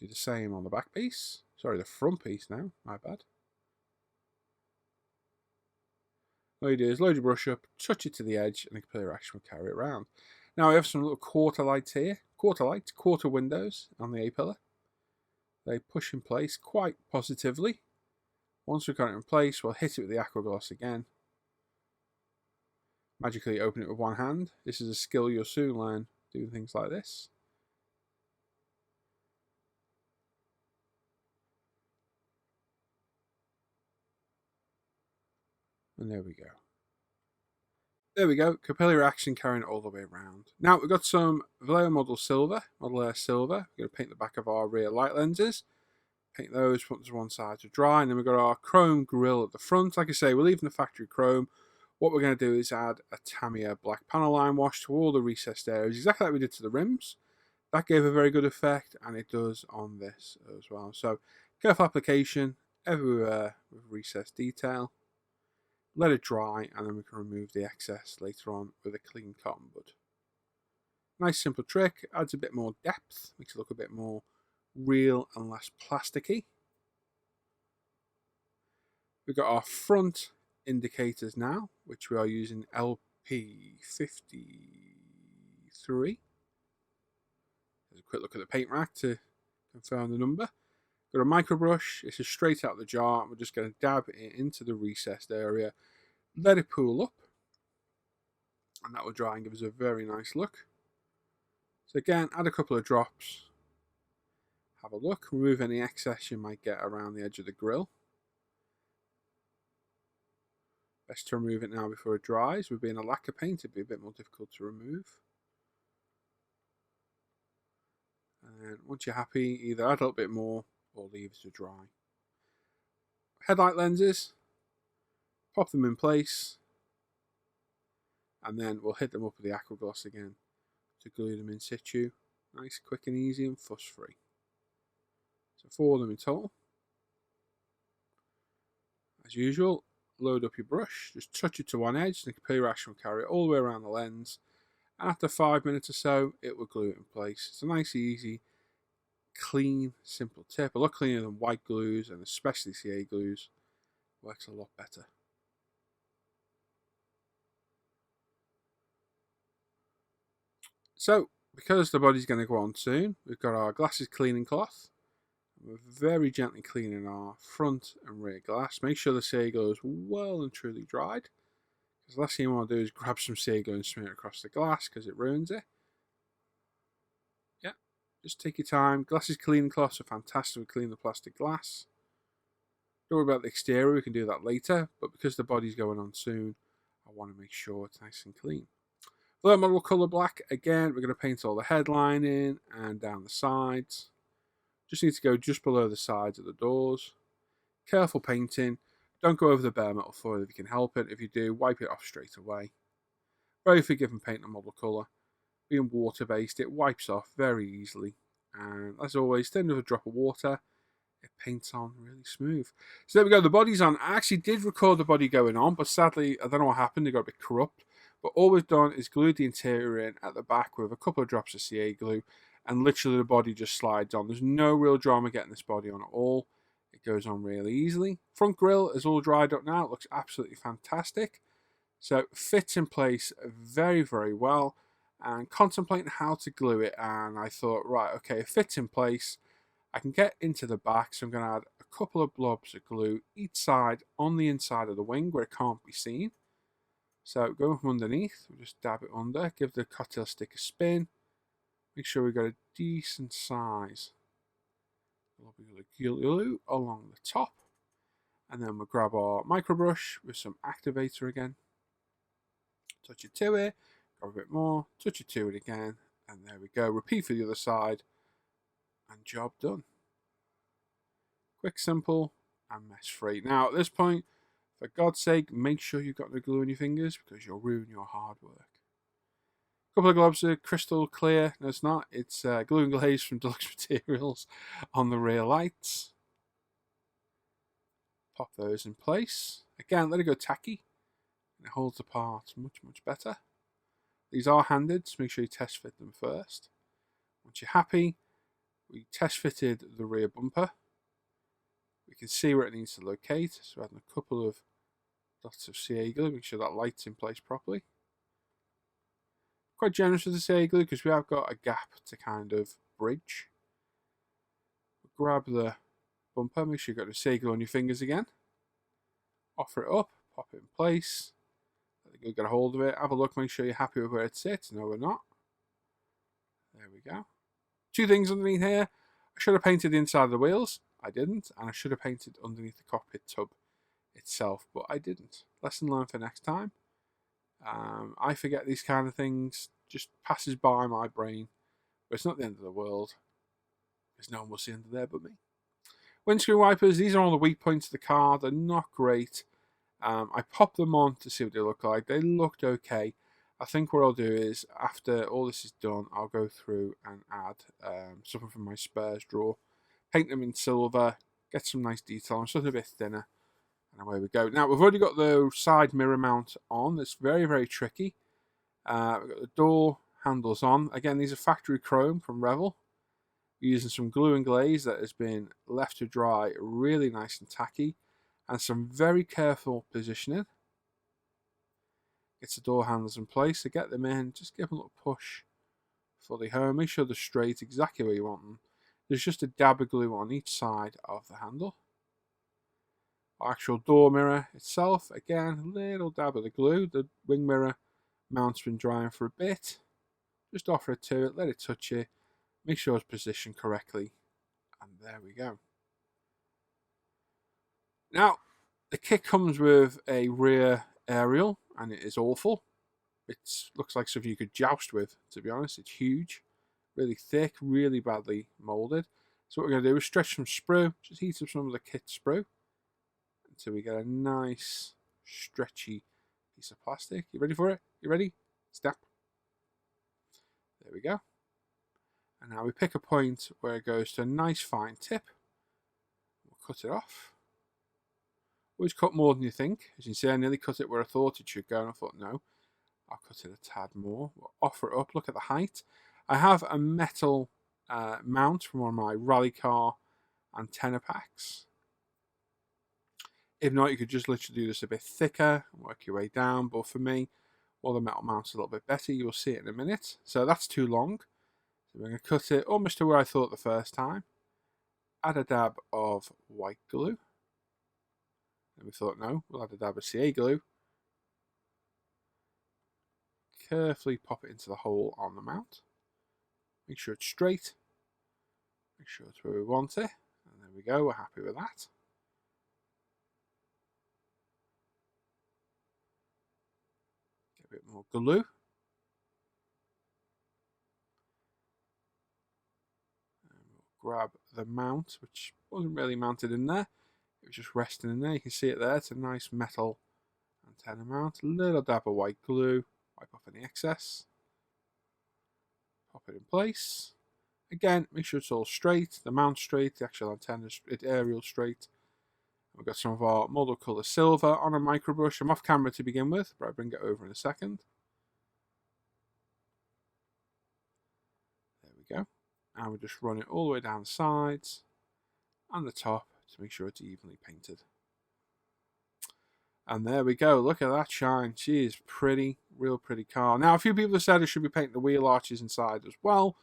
Do the same on the back piece. Sorry, the front piece now, my bad. All you do is load your brush up, touch it to the edge, and the capillary action will carry it around. Now we have some little quarter lights here. Quarter windows on the A-pillar. They push in place quite positively. Once we've got it in place, we'll hit it with the aqua gloss again. Magically open it with one hand. This is a skill you'll soon learn doing things like this. And there we go. There we go, capillary action carrying it all the way around. Now we've got some Vallejo Model Air Silver. We're going to paint the back of our rear light lenses. Paint those, put them to one side to dry, and then we've got our chrome grille at the front. Like I say, we're leaving the factory chrome. What we're going to do is add a Tamiya black panel line wash to all the recessed areas, exactly like we did to the rims. That gave a very good effect, and it does on this as well. So careful application everywhere with recessed detail. Let it dry, and then we can remove the excess later on with a clean cotton bud. Nice simple trick, adds a bit more depth, makes it look a bit more real and less plasticky. We've got our front indicators now, which we are using LP53. There's a quick look at the paint rack to confirm the number. Got a micro brush, this is straight out of the jar, and we're just going to dab it into the recessed area, let it pool up, and that will dry and give us a very nice look. So again, add a couple of drops, have a look, remove any excess you might get around the edge of the grill. Best to remove it now before it dries. With being a lacquer paint, it'd be a bit more difficult to remove. And once you're happy, either add a little bit more or leave it to dry. Headlight lenses, pop them in place, and then we'll hit them up with the aqua gloss again to glue them in situ. Nice, quick and easy and fuss free. So 4 of them in total. As usual, load up your brush, just touch it to one edge, and the clear action will carry it all the way around the lens. And after 5 minutes or so, it will glue it in place. It's a nice, easy, clean, simple tip. A lot cleaner than white glues, and especially CA glues. Works a lot better. So, because the body's going to go on soon, we've got our glasses cleaning cloth. We're very gently cleaning our front and rear glass. Make sure the CA glue is well and truly dried. Because the last thing you want to do is grab some CA glue and smear it across the glass because it ruins it. Yeah, just take your time. Glasses cleaning cloths are fantastic to clean the plastic glass. Don't worry about the exterior, we can do that later. But because the body's going on soon, I want to make sure it's nice and clean. For that model colour black, again, we're going to paint all the headline in and down the sides. Just need to go just below the sides of the doors. Careful painting. Don't go over the bare metal foil if you can help it. If you do, wipe it off straight away. Very forgiving paint on model colour. Being water-based, it wipes off very easily. And as always, then with a drop of water, it paints on really smooth. So there we go, the body's on. I actually did record the body going on, but sadly, I don't know what happened. It got a bit corrupt. But all we've done is glued the interior in at the back with a couple of drops of CA glue. And literally the body just slides on. There's no real drama getting this body on at all. It goes on really easily. Front grille is all dried up now. It looks absolutely fantastic. So it fits in place very, very well. And contemplating how to glue it. And I thought, right, okay, it fits in place. I can get into the back. So I'm going to add a couple of blobs of glue each side on the inside of the wing where it can't be seen. So going from underneath, we'll just dab it under. Give the cocktail stick a spin. Make sure we've got a decent size glue along the top. And then we'll grab our micro brush with some activator again. Touch it to it, grab a bit more, touch it to it again, and there we go. Repeat for the other side, and job done. Quick, simple, and mess free. Now at this point, for God's sake, make sure you've got no glue on your fingers because you'll ruin your hard work. Couple of globs of crystal clear. No, it's not. It's glue and glaze from Deluxe Materials on the rear lights. Pop those in place. Again, let it go tacky. And it holds the part much, much better. These are handed, so make sure you test fit them first. Once you're happy, we test fitted the rear bumper. We can see where it needs to locate. So adding a couple of dots of CA glue, make sure that light's in place properly. Quite generous with the CA glue because we have got a gap to kind of bridge. Grab the bumper, make sure you've got the CA glue on your fingers again. Offer it up, pop it in place. Let the glue get a hold of it. Have a look, make sure you're happy with where it sits. No, we're not. There we go. 2 things underneath here. I should have painted the inside of the wheels. I didn't. And I should have painted underneath the cockpit tub itself, but I didn't. Lesson learned for next time. I forget these kind of things, just passes by my brain, but it's not the end of the world, because no one will see under there but me. Windscreen wipers, these are all the weak points of the car. They're not great. I popped them on to see what they look like. They looked okay. I think what I'll do is, after all this is done, I'll go through and add something from my spares drawer, paint them in silver, get some nice detail on, something a bit thinner. And away we go. Now, we've already got the side mirror mount on. It's very, very tricky. We've got the door handles on. Again, these are factory chrome from Revell. We're using some glue and glaze that has been left to dry really nice and tacky. And some very careful positioning. Get the door handles in place. So get them in. Just give them a little push fully home. Make sure they're straight exactly where you want them. There's just a dab of glue on each side of the handle. Our actual door mirror itself, again, a little dab of the glue. The wing mirror mount's been drying for a bit. Just offer it to it, let it touch it, make sure it's positioned correctly, and there we go. Now, the kit comes with a rear aerial, and it is awful. It looks like something you could joust with, to be honest. It's huge, really thick, really badly moulded. So what we're going to do is stretch some sprue, just heat up some of the kit sprue, until we get a nice, stretchy piece of plastic. You ready for it? You ready? step. There we go. And now we pick a point where it goes to a nice fine tip. We'll cut it off. Always cut more than you think. As you can see, I nearly cut it where I thought it should go, and I thought, no, I'll cut it a tad more. We'll offer it up. Look at the height. I have a metal mount from one of my rally car antenna packs. If not, you could just literally do this a bit thicker and work your way down. But for me, all the metal mounts a little bit better. You'll see it in a minute. So that's too long. So we're going to cut it almost to where I thought the first time. Add a dab of white glue. And we thought, no, we'll add a dab of CA glue. Carefully pop it into the hole on the mount. Make sure it's straight. Make sure it's where we want it. And there we go, we're happy with that. Get a bit more glue. And we'll grab the mount, which wasn't really mounted in there. It was just resting in there. You can see it there. It's a nice metal antenna mount. A little dab of white glue. Wipe off any excess. Pop it in place. Again, make sure it's all straight. The mount straight. The actual antenna, aerial straight. We've got some of our model colour silver on a micro brush. I'm off camera to begin with, but I'll bring it over in a second. There we go. And we'll just run it all the way down the sides and the top to make sure it's evenly painted. And there we go. Look at that shine. She is pretty, real pretty car. Now, a few people have said I should be painting the wheel arches inside as well.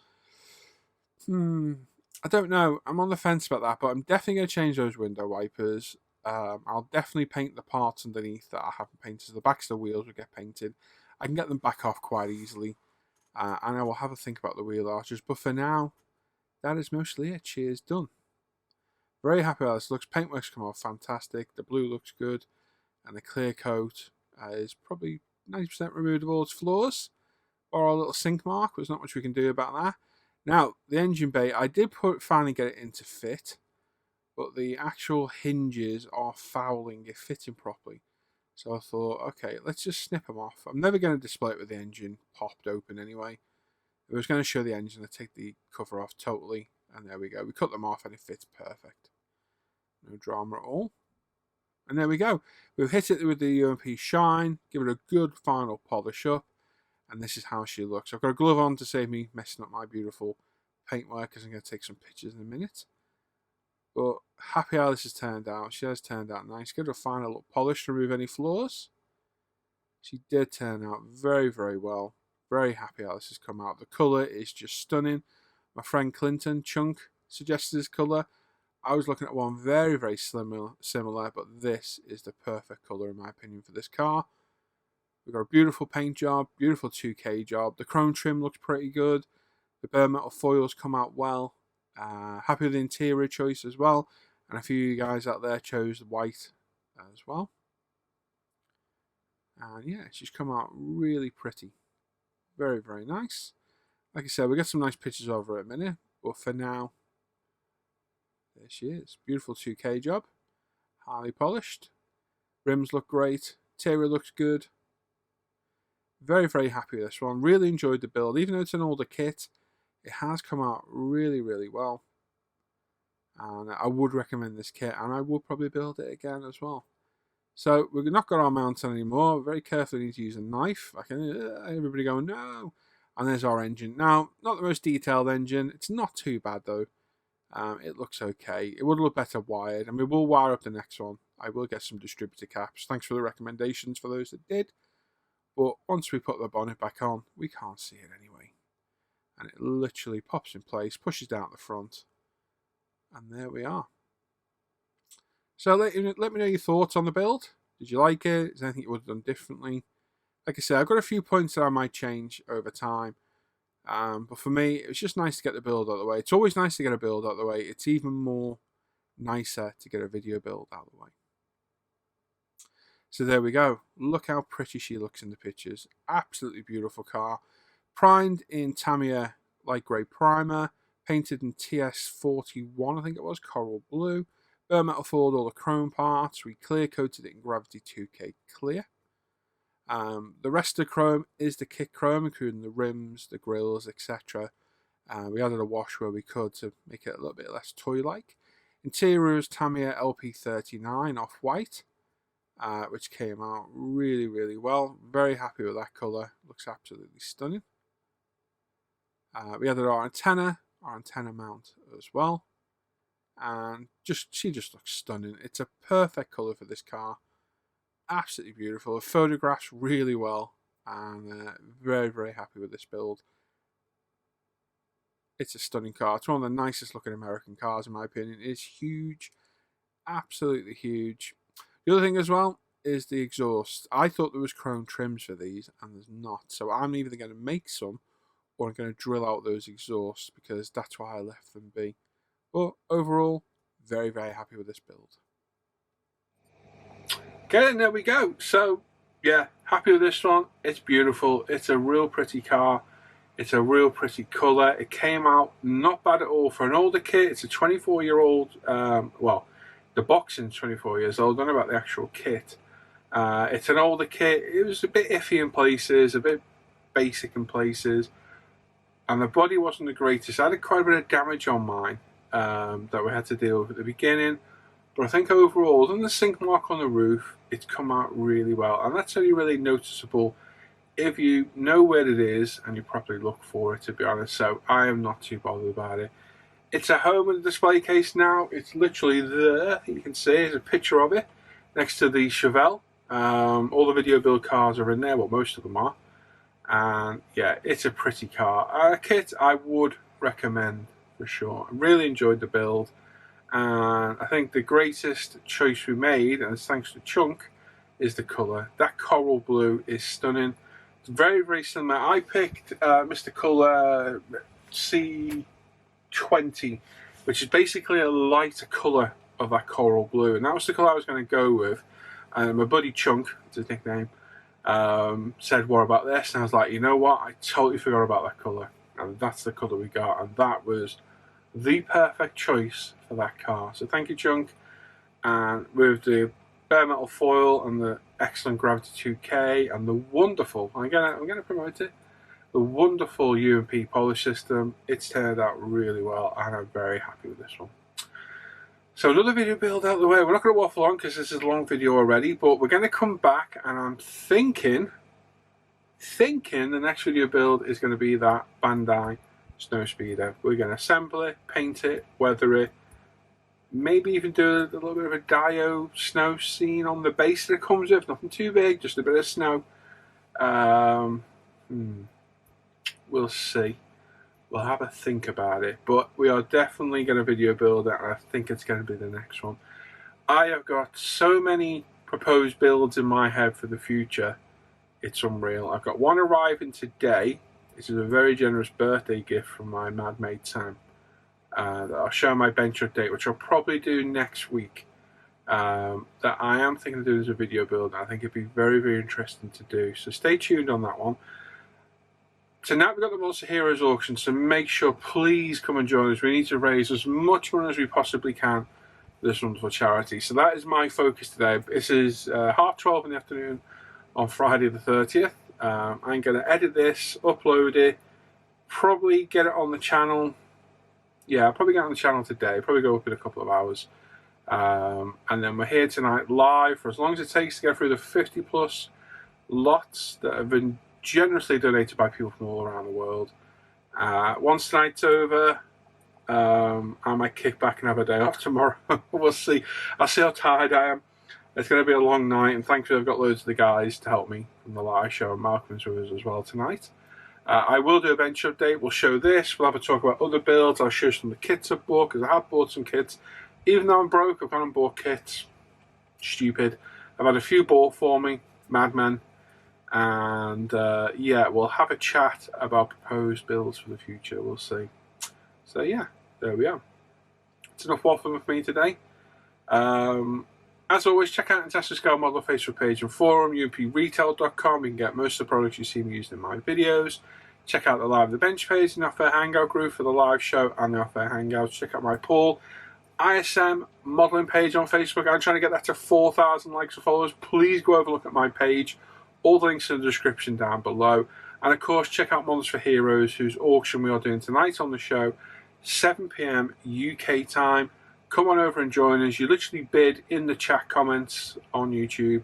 I don't know. I'm on the fence about that, but I'm definitely going to change those window wipers. I'll definitely paint the parts underneath that I haven't painted. So the backs of the wheels will get painted. I can get them back off quite easily. And I will have a think about the wheel arches. But for now, that is mostly it. She is done. Very happy how this looks. Paintwork's come out fantastic. The blue looks good. And the clear coat is probably 90% removed of all its flaws. Or our little sink mark. There's not much we can do about that. Now, the engine bay, I did finally get it into fit. But the actual hinges are fouling it fitting properly. So I thought, okay, let's just snip them off. I'm never going to display it with the engine popped open anyway. If I was going to show the engine, I'd take the cover off totally. And there we go. We cut them off and it fits perfect. No drama at all. And there we go. We've hit it with the UMP shine. Give it a good final polish up. And this is how she looks. I've got a glove on to save me messing up my beautiful paintwork because I'm going to take some pictures in a minute. But happy how this has turned out. She has turned out nice. Give it a final little polish to remove any flaws. She did turn out very, very well. Very happy how this has come out. The colour is just stunning. My friend Clinton, Chunk, suggested this colour. I was looking at one very, very similar, but this is the perfect colour in my opinion for this car. We've got a beautiful paint job, beautiful 2K job. The chrome trim looks pretty good. The bare metal foils come out well. Happy with the interior choice as well. And a few of you guys out there chose white as well. And yeah, she's come out really pretty. Very, very nice. Like I said, we'll get some nice pictures of her in a minute. But for now, there she is. Beautiful 2K job. Highly polished. Rims look great. Interior looks good. Very, very happy with this one. Really enjoyed the build. Even though it's an older kit, it has come out really, really well. And I would recommend this kit. And I will probably build it again as well. So we've not got our mount on anymore. Very carefully need to use a knife. I can everybody going, no. And there's our engine. Now, not the most detailed engine. It's not too bad though. It looks okay. It would look better wired. And we will wire up the next one. I will get some distributor caps. Thanks for the recommendations for those that did. But once we put the bonnet back on, we can't see it anyway. And it literally pops in place, pushes down at the front. And there we are. So let me know your thoughts on the build. Did you like it? Is there anything you would have done differently? Like I said, I've got a few points that I might change over time. But for me, it was just nice to get the build out of the way. It's always nice to get a build out of the way. It's even more nicer to get a video build out of the way. So there we go. Look how pretty she looks in the pictures. Absolutely beautiful car. Primed in Tamiya light grey primer. Painted in TS41, I think it was, coral blue. Bare metal foiled all the chrome parts. We clear coated it in Gravity 2K clear. The rest of the chrome is the kit chrome, including the rims, the grills, etc. We added a wash where we could to make it a little bit less toy-like. Interior is Tamiya LP39 off-white, which came out really, really well. Very happy with that colour. Looks absolutely stunning. We added our antenna mount as well. And she just looks stunning. It's a perfect colour for this car. Absolutely beautiful. It photographs really well. And very, very happy with this build. It's a stunning car. It's one of the nicest looking American cars in my opinion. It's huge. Absolutely huge. The other thing as well is the exhaust. I thought there was chrome trims for these and there's not. So I'm either going to make some or I'm going to drill out those exhausts because that's why I left them be. But overall, very, very happy with this build. Okay, and there we go. So yeah, happy with this one. It's beautiful. It's a real pretty car. It's a real pretty colour. It came out not bad at all for an older kit. It's a 24-year-old, well, the boxing's 24 years old. I don't know about the actual kit. It's an older kit. It was a bit iffy in places, a bit basic in places. And the body wasn't the greatest. I had quite a bit of damage on mine that we had to deal with at the beginning. But I think overall, other than the sink mark on the roof, it's come out really well. And that's only really noticeable if you know where it is and you properly look for it, to be honest. So I am not too bothered about it. It's at home in the display case now. It's literally there. You can see there's a picture of it next to the Chevelle. All the video build cars are in there. Well, most of them are. And yeah, it's a pretty car. A kit I would recommend for sure. I really enjoyed the build. And I think the greatest choice we made, and it's thanks to Chunk, is the colour. That coral blue is stunning. Very, very similar. I picked Mr. Colour C20, which is basically a lighter colour of that coral blue. And that was the colour I was going to go with. And my buddy Chunk, it's his nickname, said, what about this? And I was like, you know what? I totally forgot about that colour. And that's the colour we got. And that was the perfect choice for that car. So thank you, Chunk. And with the bare metal foil and the excellent Gravity 2K and the wonderful, I'm gonna promote it, the wonderful UMP polish system, it's turned out really well and I'm very happy with this one. So another video build out of the way. We're not going to waffle on because this is a long video already, but we're going to come back and I'm thinking the next video build is going to be that Bandai Snowspeeder. We're going to assemble it, paint it, weather it, maybe even do a little bit of a Dio snow scene on the base that it comes with. Nothing too big, just a bit of snow. We'll see. We'll have a think about it. But we are definitely going to video build it, and I think it's going to be the next one. I have got so many proposed builds in my head for the future. It's unreal. I've got one arriving today. This is a very generous birthday gift from my mad mate Sam. I'll show my bench update, which I'll probably do next week. That I am thinking of doing as a video build. I think it'd be very, very interesting to do. So stay tuned on that one. So now we've got the Monster Heroes auction, so make sure, please come and join us. We need to raise as much money as we possibly can for this wonderful charity. So that is my focus today. This is 12:30 in the afternoon on Friday the 30th. I'm going to edit this, upload it, probably get it on the channel. Yeah, I'll probably get it on the channel today. Probably go up in a couple of hours. And then we're here tonight live for as long as it takes to get through the 50 plus lots that have been generously donated by people from all around the world. Once tonight's over, I might kick back and have a day off tomorrow. We'll see. I'll see how tired I am. It's going to be a long night, and thankfully I've got loads of the guys to help me from the live show, and Malcolm's with us as well tonight. I will do a bench update. We'll show this. We'll have a talk about other builds. I'll show some of the kits I've bought, because I have bought some kits. Even though I'm broke, I've gone and bought kits. Stupid. I've had a few bought for me. Madmen. And yeah, we'll have a chat about proposed builds for the future. We'll see. So yeah, there we are. It's enough waffling with me today. As always, check out the Tesla Scale Model Facebook page and forum, umpretail.com. You can get most of the products you see me using in my videos. Check out the Live the Bench page and the Off Air Hangout group for the live show and the Off Air Hangouts. Check out my Paul ISM modelling page on Facebook. I'm trying to get that to 4,000 likes and followers. Please go over and look at my page. All the links in the description down below. And of course, check out Models for Heroes, whose auction we are doing tonight on the show, 7 PM UK time. Come on over and join us. You literally bid in the chat comments on YouTube,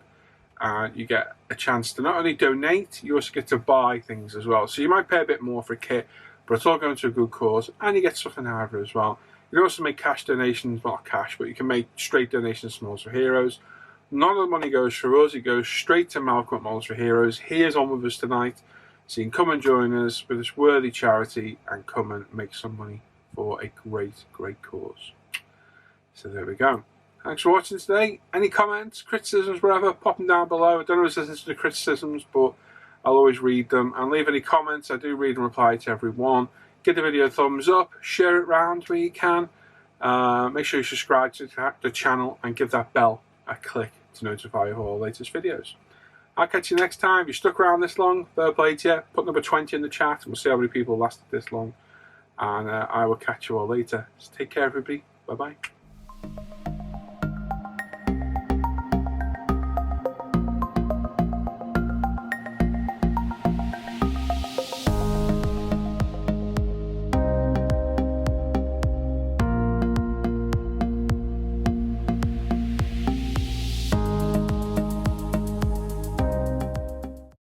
and you get a chance to not only donate, you also get to buy things as well. So you might pay a bit more for a kit, but it's all going to a good cause, and you get something out of it as well. You can also make cash donations, well, not cash, but you can make straight donations to Models for Heroes. None of the money goes through us, it goes straight to Malcolm at Models for Heroes. He is on with us tonight, so you can come and join us with this worthy charity and come and make some money for a great, great cause. So there we go. Thanks for watching today. Any comments, criticisms, whatever, pop them down below. I don't always listen to the criticisms, but I'll always read them. And leave any comments. I do read and reply to everyone. Give the video a thumbs up. Share it around where you can. Make sure you subscribe to the channel and give that bell a click to notify you of all latest videos. I'll catch you next time. If you stuck around this long, fair play to you. Put number 20 in the chat and we'll see how many people lasted this long. And I will catch you all later. So take care, everybody. Bye-bye.